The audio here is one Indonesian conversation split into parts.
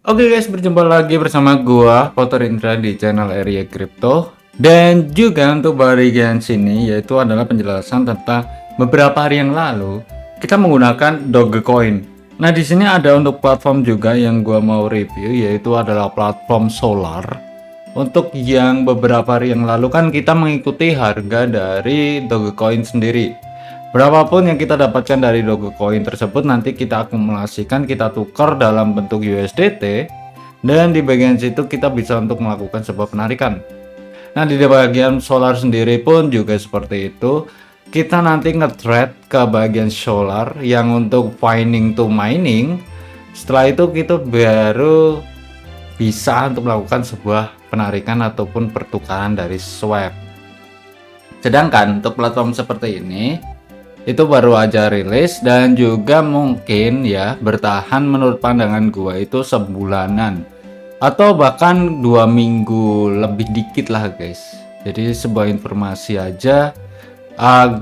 Oke guys, berjumpa lagi bersama gua Kotor Indra di channel Area Crypto. Dan juga untuk bagian sini yaitu adalah penjelasan tentang beberapa hari yang lalu kita menggunakan Dogecoin. Nah, di sini ada untuk platform juga yang gua mau review, yaitu adalah platform Solar. Untuk yang beberapa hari yang lalu kan kita mengikuti harga dari Dogecoin sendiri. Berapapun yang kita dapatkan dari Dogecoin tersebut nanti kita akumulasikan, kita tukar dalam bentuk USDT, dan di bagian situ kita bisa untuk melakukan sebuah penarikan. Nah, di bagian Solar sendiri pun juga seperti itu. Kita nanti nge-trade ke bagian Solar yang untuk finding to mining. Setelah itu kita baru bisa untuk melakukan sebuah penarikan ataupun pertukaran dari swap. Sedangkan untuk platform seperti ini itu baru aja rilis dan juga mungkin ya bertahan menurut pandangan gua itu sebulanan atau bahkan 2 minggu lebih dikit lah guys. Jadi sebuah informasi aja,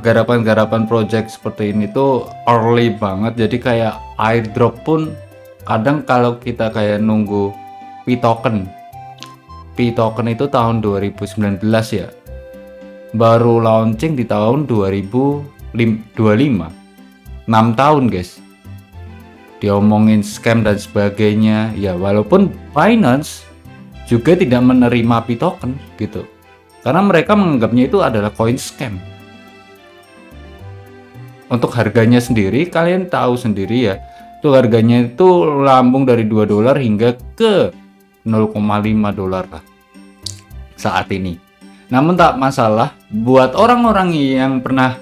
garapan-garapan project seperti ini tuh early banget, jadi kayak airdrop pun kadang kalau kita kayak nunggu P-token itu tahun 2019 ya, baru launching di tahun 2025, 6 tahun guys. Diomongin scam dan sebagainya ya, walaupun Binance juga tidak menerima P-token gitu, karena mereka menganggapnya itu adalah koin scam. Untuk harganya sendiri kalian tahu sendiri ya, tuh harganya itu lambung dari $2 hingga ke $0,5 lah saat ini. Namun tak masalah, buat orang-orang yang pernah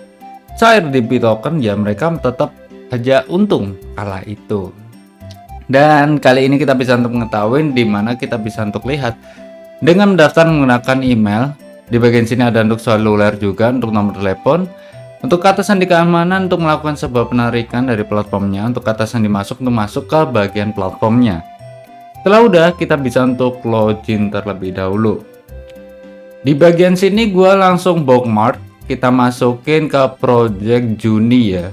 cair di P-token ya mereka tetap aja untung kala itu. Dan kali ini kita bisa untuk mengetahui di mana kita bisa untuk lihat dengan mendaftar menggunakan email. Di bagian sini ada untuk seluler juga, untuk nomor telepon, untuk atasan di keamanan untuk melakukan sebuah penarikan dari platformnya, untuk atasan dimasuk untuk masuk ke bagian platformnya. Setelah udah kita bisa untuk login terlebih dahulu. Di bagian sini gua langsung bookmark, kita masukin ke project Juni ya.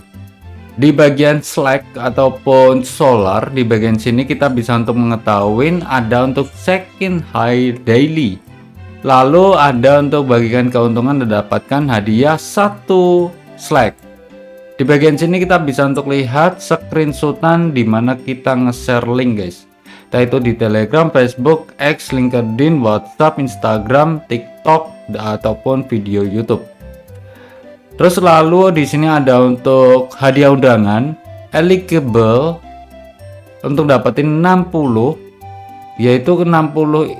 Di bagian Slack ataupun Solar, di bagian sini kita bisa untuk mengetahui ada untuk check-in high daily. Lalu ada untuk bagikan keuntungan mendapatkan hadiah 1 Slack. Di bagian sini kita bisa untuk lihat screenshotan di mana kita nge-share link guys. Yaitu di Telegram, Facebook, X, LinkedIn, WhatsApp, Instagram, TikTok, ataupun video YouTube. Terus lalu di sini ada untuk hadiah undangan eligible untuk dapetin 60, yaitu 60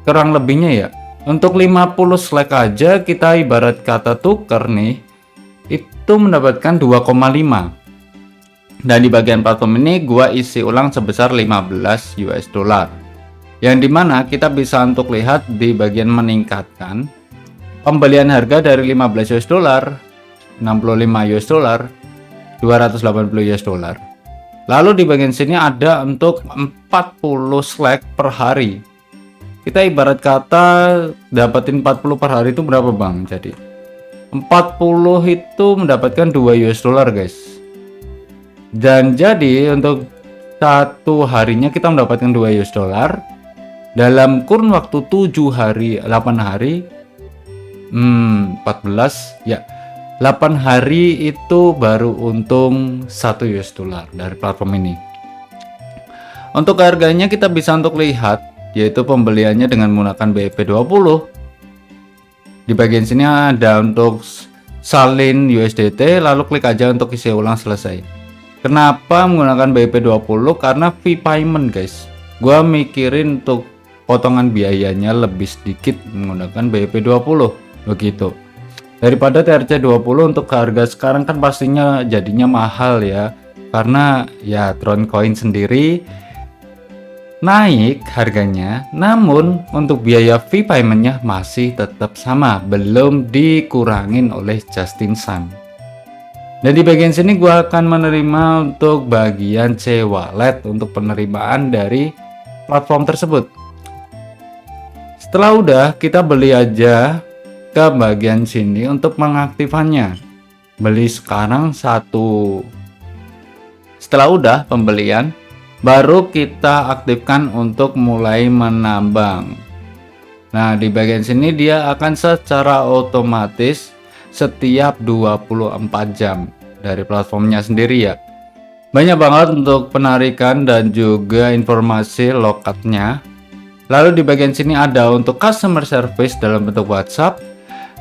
kurang lebihnya ya. Untuk 50 Slack aja kita ibarat kata tuker nih, itu mendapatkan 2,5. Dan di bagian platform ini gua isi ulang sebesar $15, yang dimana kita bisa untuk lihat di bagian meningkatkan pembelian harga dari $15, $65, $280. Lalu di bagian sini ada untuk 40 Slack per hari. Kita ibarat kata dapetin 40 per hari itu berapa bang? Jadi 40 itu mendapatkan $2 guys. Dan jadi untuk satu harinya kita mendapatkan $2 dalam kurun waktu 7 hari 8 hari 14 ya, 8 hari itu baru untung $1 dari platform ini. Untuk harganya kita bisa untuk lihat, yaitu pembeliannya dengan menggunakan BEP20. Di bagian sini ada untuk salin USDT, lalu klik aja untuk isi ulang selesai. Kenapa menggunakan BEP20? Karena fee payment guys. Gua mikirin untuk potongan biayanya lebih sedikit menggunakan BEP20 begitu. Daripada TRC20 untuk harga sekarang kan pastinya jadinya mahal ya. Karena ya Tron Coin sendiri naik harganya, namun untuk biaya fee paymentnya masih tetap sama, belum dikurangin oleh Justin Sun. Dan di bagian sini gua akan menerima untuk bagian C-Wallet untuk penerimaan dari platform tersebut. Setelah udah kita beli aja ke bagian sini untuk mengaktifkannya. Beli sekarang 1. Setelah udah pembelian, baru kita aktifkan untuk mulai menambang. Nah, di bagian sini dia akan secara otomatis setiap 24 jam dari platformnya sendiri ya. Banyak banget untuk penarikan dan juga informasi lokatnya. Lalu di bagian sini ada untuk customer service dalam bentuk WhatsApp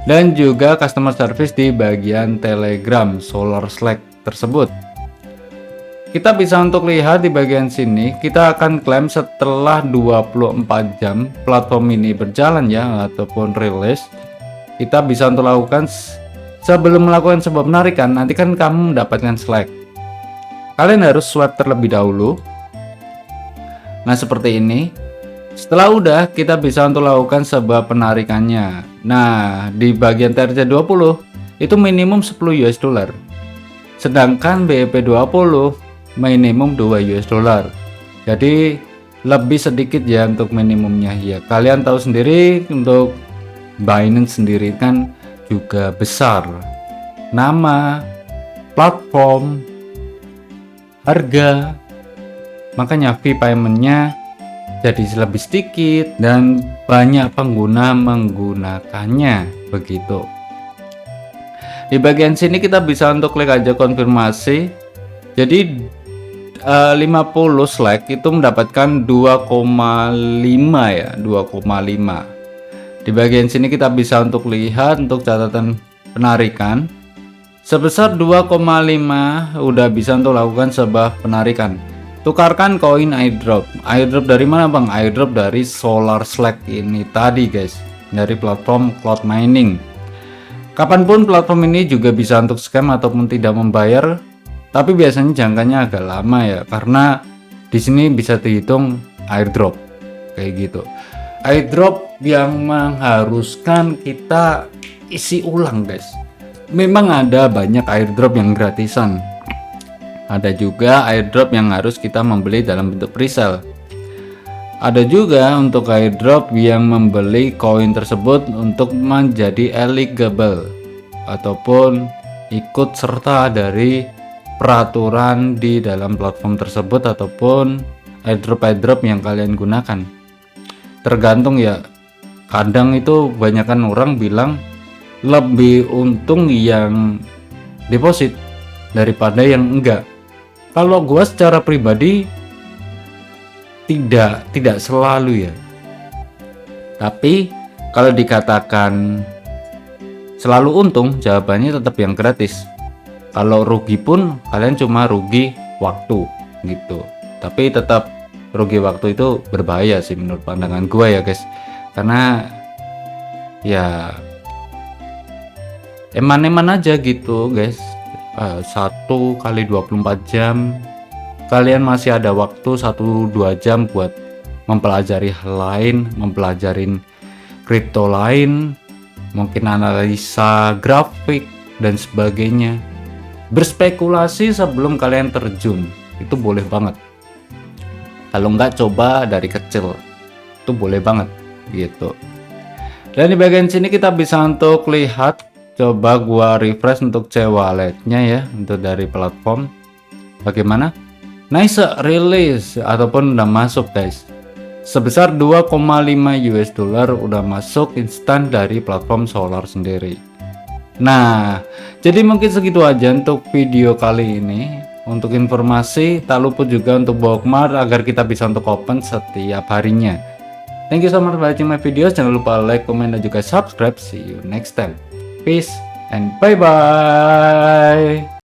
dan juga customer service di bagian Telegram Solar Slack tersebut. Kita bisa untuk lihat di bagian sini, kita akan klaim setelah 24 jam platform ini berjalan ya, ataupun rilis. Kita bisa untuk lakukan sebelum melakukan sebuah penarikan, nanti kan kamu mendapatkan Slack. Kalian harus swipe terlebih dahulu. Nah, seperti ini. Setelah udah, kita bisa untuk lakukan sebuah penarikannya. Nah, di bagian TRC20 itu minimum 10 US dollar. Sedangkan BEP20 minimum 2 US dollar. Jadi lebih sedikit ya untuk minimumnya ya. Kalian tahu sendiri untuk Binance sendiri kan juga besar. Nama, platform, harga. Makanya fee paymentnya jadi lebih sedikit dan banyak pengguna menggunakannya begitu. Di bagian sini kita bisa untuk klik aja konfirmasi. Jadi 50 Slack itu mendapatkan 2,5 ya, 2,5. Di bagian sini kita bisa untuk lihat untuk catatan penarikan sebesar 2,5 udah bisa untuk lakukan sebuah penarikan. Tukarkan koin airdrop. Airdrop dari mana bang? Airdrop dari Solar Slack ini tadi guys, dari platform cloud mining. Kapanpun platform ini juga bisa untuk scam ataupun tidak membayar. Tapi biasanya jangkanya agak lama ya, karena di sini bisa dihitung airdrop kayak gitu. Airdrop yang mengharuskan kita isi ulang guys. Memang ada banyak airdrop yang gratisan. Ada juga airdrop yang harus kita membeli dalam bentuk presale. Ada juga untuk airdrop yang membeli koin tersebut untuk menjadi eligible ataupun ikut serta dari peraturan di dalam platform tersebut ataupun airdrop yang kalian gunakan. Tergantung ya. Kadang itu kebanyakan orang bilang lebih untung yang deposit daripada yang enggak. Kalau gua secara pribadi tidak selalu ya. Tapi kalau dikatakan selalu untung, jawabannya tetap yang gratis. Kalau rugi pun kalian cuma rugi waktu gitu. Tapi tetap rugi waktu itu berbahaya sih menurut pandangan gue ya guys. Karena ya eman-eman aja gitu guys. 1 kali 24 jam kalian masih ada waktu 1-2 jam buat mempelajari hal lain, mempelajarin kripto lain, mungkin analisa grafik dan sebagainya. Berspekulasi sebelum kalian terjun itu boleh banget. Kalau nggak coba dari kecil itu boleh banget gitu. Dan di bagian sini kita bisa untuk lihat, coba gua refresh untuk C-walletnya ya, untuk dari platform bagaimana. Nice release ataupun udah masuk guys, sebesar 2,5 US dollar udah masuk instan dari platform Solar sendiri. Nah, jadi mungkin segitu aja untuk video kali ini. Untuk informasi, tak lupa juga untuk bookmark agar kita bisa untuk open setiap harinya. Thank you so much for watching my videos. Jangan lupa like, comment, dan juga subscribe. See you next time. Peace and bye-bye.